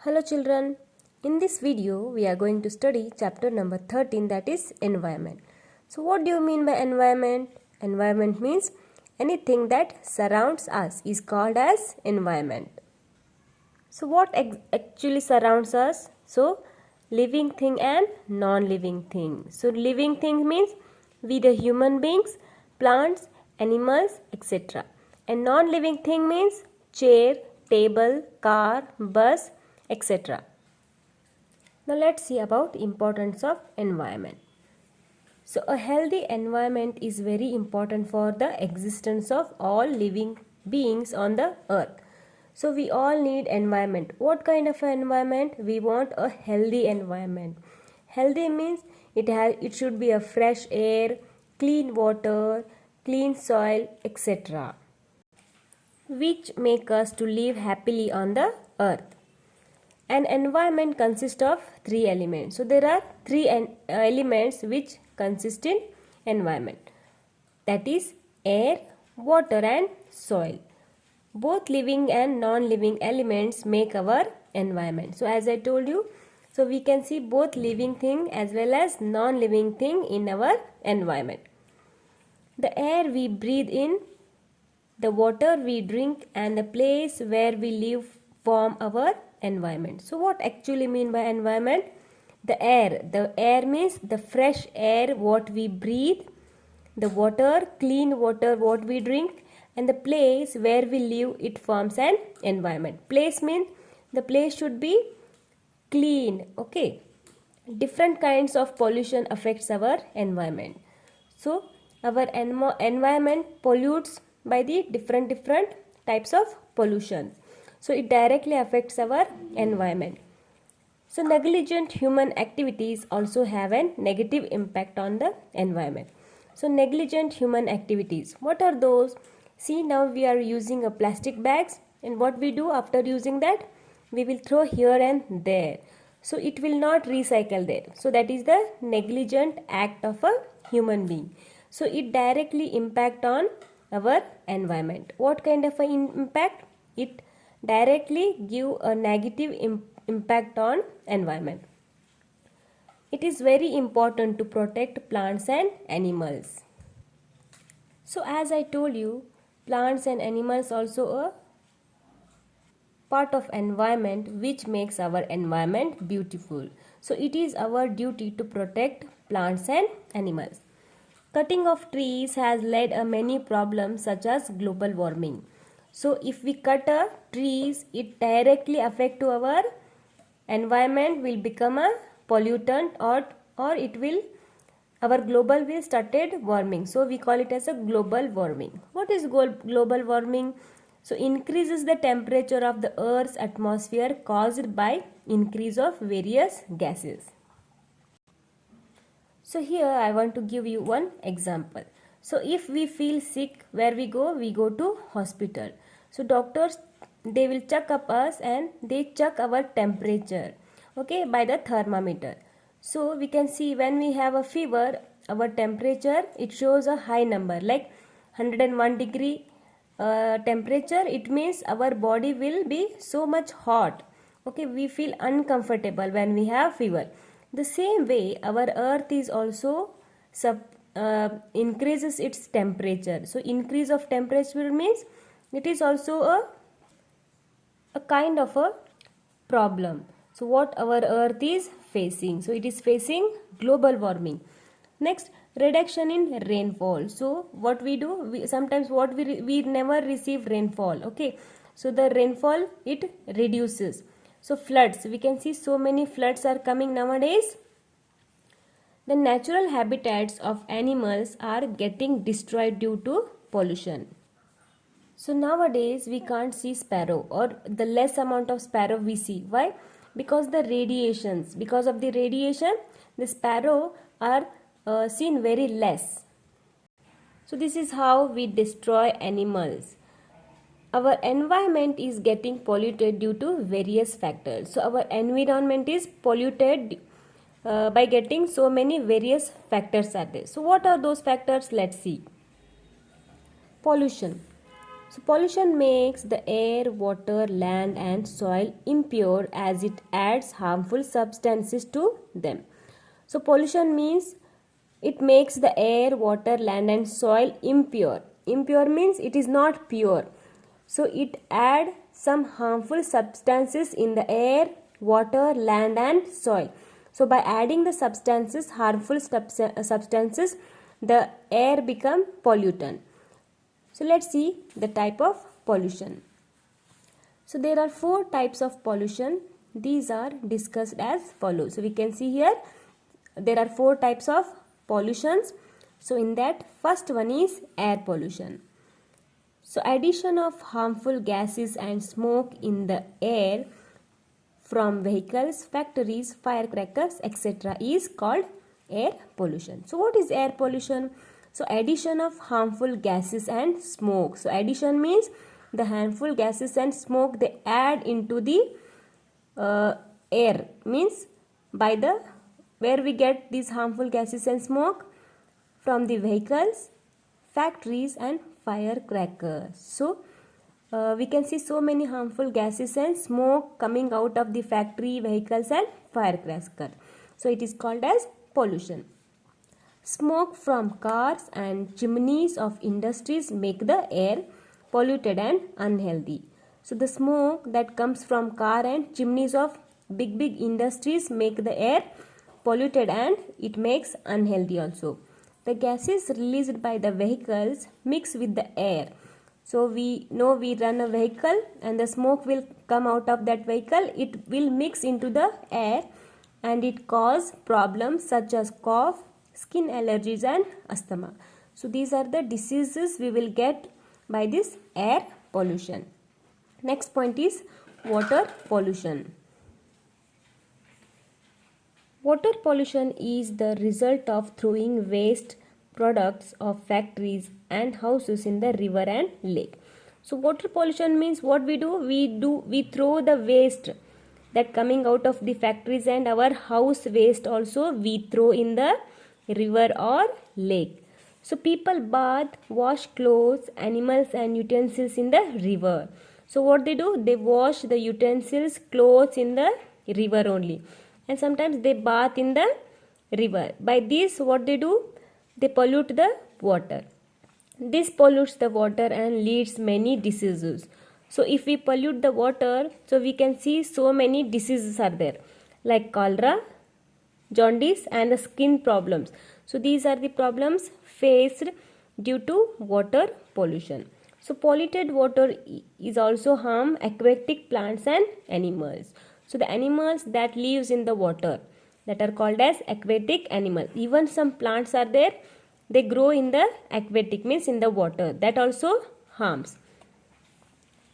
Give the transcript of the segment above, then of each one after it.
Hello children, in this video we are going to study chapter number 13, that is environment. So what do you mean by environment? Environment means anything that surrounds us is called as environment. So what actually surrounds us? So living thing and non-living thing. So living thing means we the human beings, plants, animals, etc. And non-living thing means chair, table, car, bus, etc. Now let's see about importance of environment. So a healthy environment is very important for the existence of all living beings on the earth. So we all need environment. What kind of an environment? We want a healthy environment. Healthy means it should be a fresh air, clean water, clean soil, etc. which make us to live happily on the earth. An environment consists of three elements. So there are three elements which consist in environment. That is air, water and soil. Both living and non-living elements make our environment. So as I told you, so we can see both living thing as well as non-living thing in our environment. The air we breathe in, the water we drink and the place where we live form our environment. So what actually mean by environment? The air means the fresh air what we breathe, the water, clean water what we drink, and the place where we live, it forms an environment. Place means the place should be clean. Okay, different kinds of pollution affects our environment. So our environment pollutes by the different types of pollution. So it directly affects our environment. So negligent human activities also have a negative impact on the environment. So negligent human activities, what are those? See, now we are using a plastic bags, and what we do after using that? We will throw here and there. So it will not recycle there. So that is the negligent act of a human being. So it directly impact on our environment. What kind of an impact? It directly give a negative impact on environment. It is very important to protect plants and animals. So as I told you, plants and animals also a part of environment which makes our environment beautiful. So it is our duty to protect plants and animals. Cutting of trees has led to many problems such as global warming. So if we cut trees, it directly affect to our environment, will become a pollutant, or it will, our global will started warming. So we call it as a global warming. What is global warming? So increases the temperature of the earth's atmosphere caused by increase of various gases. So here I want to give you one example. So if we feel sick, where we go? We go to hospital. So doctors, they will check up us and they check our temperature, okay, by the thermometer. So we can see when we have a fever, our temperature, it shows a high number like 101 degree temperature. It means our body will be so much hot. Okay, we feel uncomfortable when we have fever. The same way our earth is also increases its temperature. So increase of temperature means it is also a kind of a problem. So what our earth is facing? So it is facing global warming. Next, reduction in rainfall. So what we do, sometimes what we never receive rainfall. Okay, so the rainfall, it reduces. So floods, we can see so many floods are coming nowadays. The natural habitats of animals are getting destroyed due to pollution. So nowadays we can't see sparrow, or the less amount of sparrow we see. Why? Because the radiations. Because of the radiation, the sparrow are seen very less. So this is how we destroy animals. Our environment is getting polluted due to various factors. So our environment is polluted by getting so many various factors are there. So what are those factors? Let's see. Pollution. So pollution makes the air, water, land and soil impure as it adds harmful substances to them. So pollution means it makes the air, water, land and soil impure. Impure means it is not pure. So it add some harmful substances in the air, water, land and soil. So by adding the substances, harmful substances, the air become pollutant. So let's see the type of pollution. So there are 4 types of pollution. These are discussed as follows. So we can see here there are 4 types of pollutions. So in that, first one is air pollution. So addition of harmful gases and smoke in the air from vehicles, factories, firecrackers, etc. is called air pollution. So what is air pollution? So addition of harmful gases and smoke. So addition means the harmful gases and smoke they add into the air, means by the where we get these harmful gases and smoke from the vehicles, factories and firecrackers. So we can see so many harmful gases and smoke coming out of the factory, vehicles and firecrackers. So it is called as pollution. Smoke from cars and chimneys of industries make the air polluted and unhealthy. So the smoke that comes from car and chimneys of big industries make the air polluted and it makes unhealthy also. The gases released by the vehicles mix with the air. So we know we run a vehicle and the smoke will come out of that vehicle. It will mix into the air and it cause problems such as cough, skin allergies and asthma. So these are the diseases we will get by this air pollution. Next point is water pollution. Water pollution is the result of throwing waste products of factories and houses in the river and lake. So water pollution means what we do? We throw the waste that coming out of the factories and our house waste also we throw in the river or lake. So people bath, wash clothes, animals and utensils in the river. So what they do? They wash the utensils, clothes in the river only. And sometimes they bath in the river. By this what they do? They pollute the water. This pollutes the water and leads many diseases. So if we pollute the water, so we can see so many diseases are there like cholera, jaundice and the skin problems. So these are the problems faced due to water pollution. So polluted water is also harm aquatic plants and animals. So the animals that lives in the water that are called as aquatic animals. Even some plants are there, they grow in the aquatic means in the water, that also harms.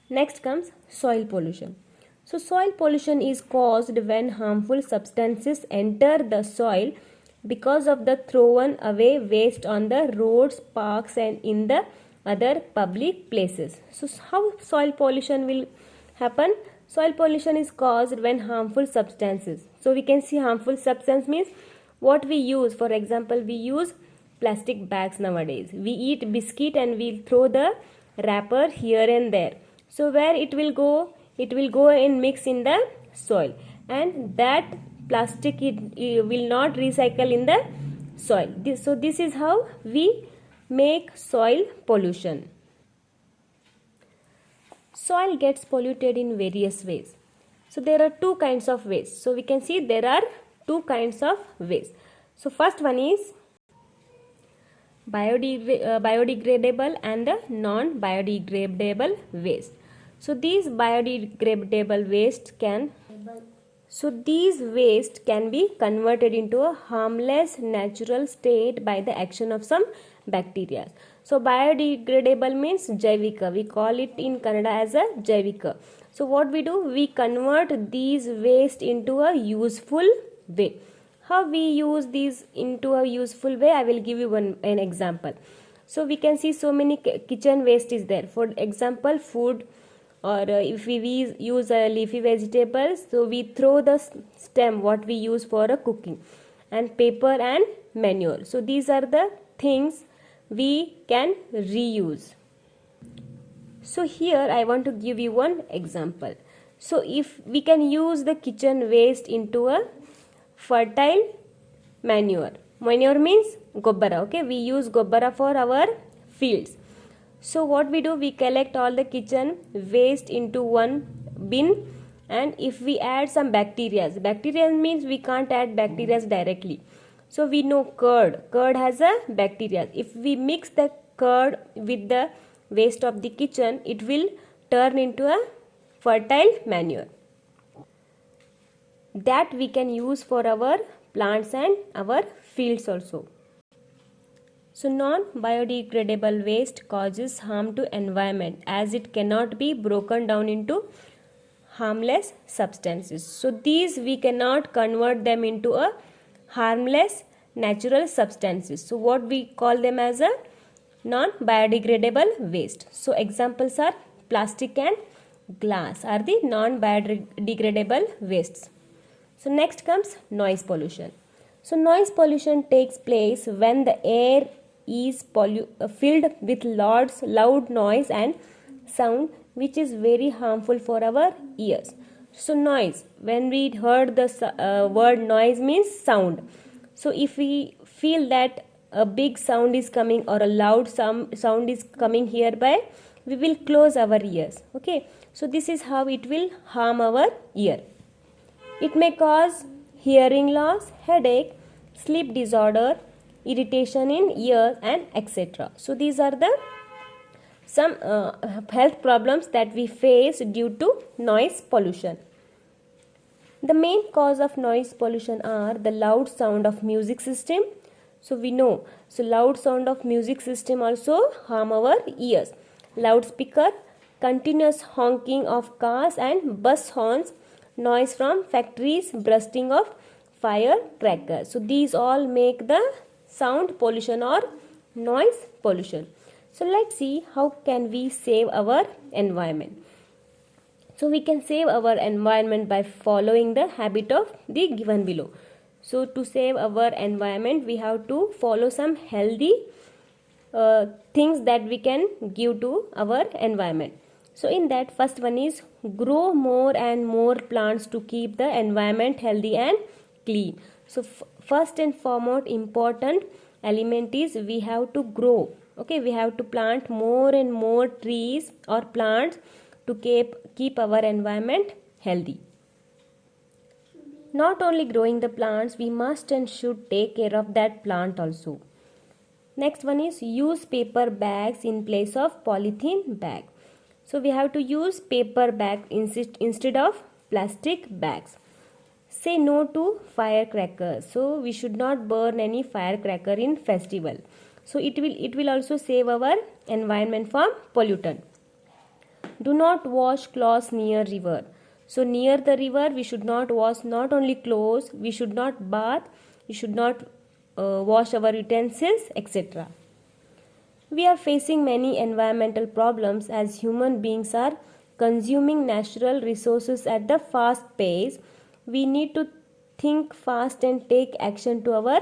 Next comes soil pollution. So soil pollution is caused when harmful substances enter the soil because of the thrown away waste on the roads, parks and in the other public places. So how soil pollution will happen? Soil pollution is caused when harmful substances. So we can see harmful substance means what we use. For example, we use plastic bags nowadays. We eat biscuit and we throw the wrapper here and there. So where it will go? It will go and mix in the soil, and that plastic it will not recycle in the soil. So this is how we make soil pollution. Soil gets polluted in various ways. So there are 2 kinds of waste. So we can see there are 2 kinds of waste. So first one is biodegradable and the non-biodegradable waste. So these biodegradable waste can be converted into a harmless natural state by the action of some bacteria. So biodegradable means jaivika. We call it in Kannada as a jaivika. So what we do? We convert these waste into a useful way. How we use these into a useful way? I will give you an example. So we can see so many kitchen waste is there. For example, food, or if we use leafy vegetables, so we throw the stem what we use for a cooking, and paper and manure. So these are the things we can reuse. So here I want to give you one example. So if we can use the kitchen waste into a fertile manure. Manure means gobbara. Okay, we use gobbara for our fields. So what we do, we collect all the kitchen waste into one bin, and if we add some bacteria means we can't add bacteria directly. So we know curd has a bacteria. If we mix the curd with the waste of the kitchen, it will turn into a fertile manure that we can use for our plants and our fields also. So non-biodegradable waste causes harm to environment as it cannot be broken down into harmless substances. So these we cannot convert them into a harmless natural substances. So what we call them as a non-biodegradable waste. So examples are plastic and glass are the non-biodegradable wastes. So next comes noise pollution. So noise pollution takes place when the air is filled with loud noise and sound which is very harmful for our ears. So noise, when we heard the word noise means sound. So if we feel that a big sound is coming or a loud sound is coming hereby, we will close our ears. Okay, so this is how it will harm our ear. It may cause hearing loss, headache, sleep disorder, irritation in ears, and etc. So these are the some health problems that we face due to noise pollution. The main cause of noise pollution are the loud sound of music system. So we know, so loud sound of music system also harm our ears. Loudspeaker, continuous honking of cars and bus horns, noise from factories, bursting of firecrackers. So these all make the sound pollution or noise pollution. So let's see how can we save our environment. So we can save our environment by following the habit of the given below. So to save our environment, we have to follow some healthy things that we can give to our environment. So in that, first one is grow more and more plants to keep the environment healthy and clean. So first and foremost important element is we have to grow. Okay, we have to plant more and more trees or plants to keep our environment healthy. Not only growing the plants, we must and should take care of that plant also. Next one is use paper bags in place of polythene bag. So we have to use paper bag instead of plastic bags. Say no to firecrackers. So we should not burn any firecracker in festival. So it will also save our environment from pollutant. Do not wash clothes near river. So near the river we should not wash not only clothes, we should not bath, we should not wash our utensils, etc. We are facing many environmental problems as human beings are consuming natural resources at the fast pace. We need to think fast and take action to our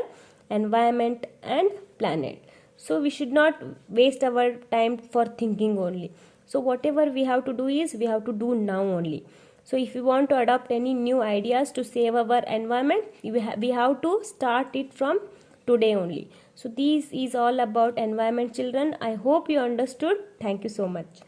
environment and planet. So we should not waste our time for thinking only. So whatever we have to do is we have to do now only. So if we want to adopt any new ideas to save our environment, we have to start it from today only. So this is all about environment, children. I hope you understood. Thank you so much.